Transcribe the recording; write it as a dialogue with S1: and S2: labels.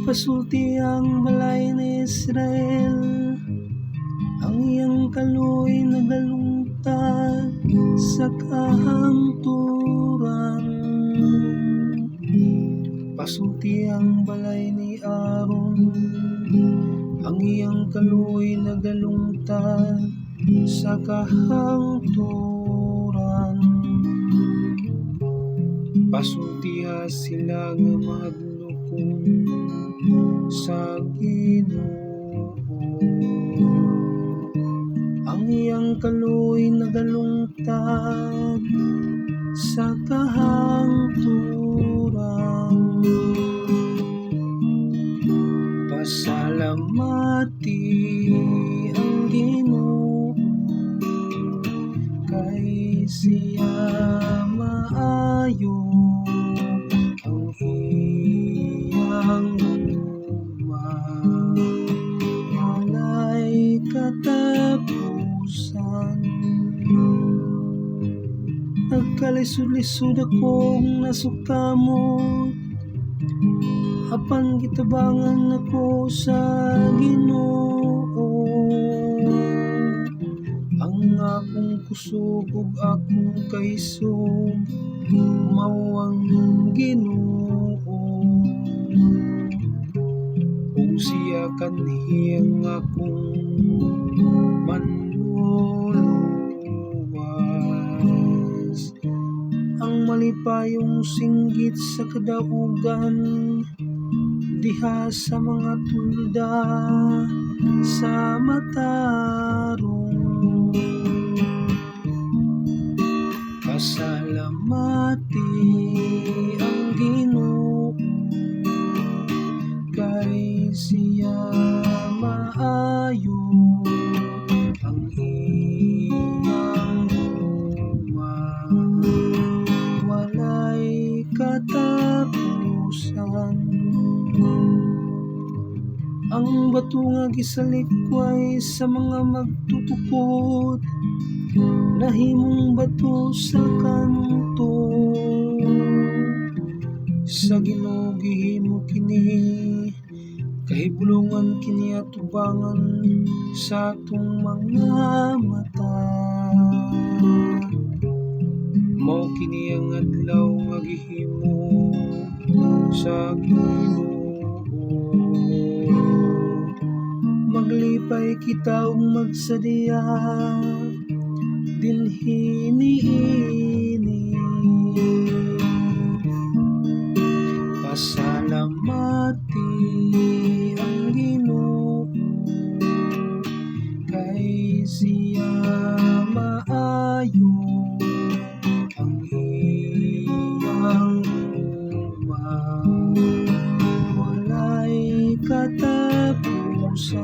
S1: Pasulti ang balay ni Israel, ang iyang kaluoy nagalungtad sa kahangturan. Pasulti ang balay ni Aaron, ang iyang kaluoy nagalungtad sa kahangturan. Pasultiha sila nga madlukon sa Ginoo, ang iyang kaluoy nagalungtad sa kahangturan. Pasalamati ang Ginoo, kay siya maayo ang iyang luma, walay katapusan. Nagkalisod-lisod akong nasukamot, apan gitabangan ako sa Ginoo. Ang akong kusog ug akong kaisog mao ang Ginoo, ug siya kanhi ang akong manluluwas. Ang malipayong singgit sa kadaugan, diha sa mga tulda sa matarong. Pasalamati ang Ginoo, kay siya maayo ang iyang luma, walay katapusan. Ang bato nga gisalikway sa mga magtutukod, nahimong bato sa kanto. Sa Ginoo gihimo kini, kahibulongan kini atubangan sa atong mga mata. Mao kini ang adlaw nga gihimo sa Ginoo. Maglipay kita ug magsadya dinhi niini. Pasalamati ang Ginoo, kay siya maayo ang iyang luma, walay katapusan.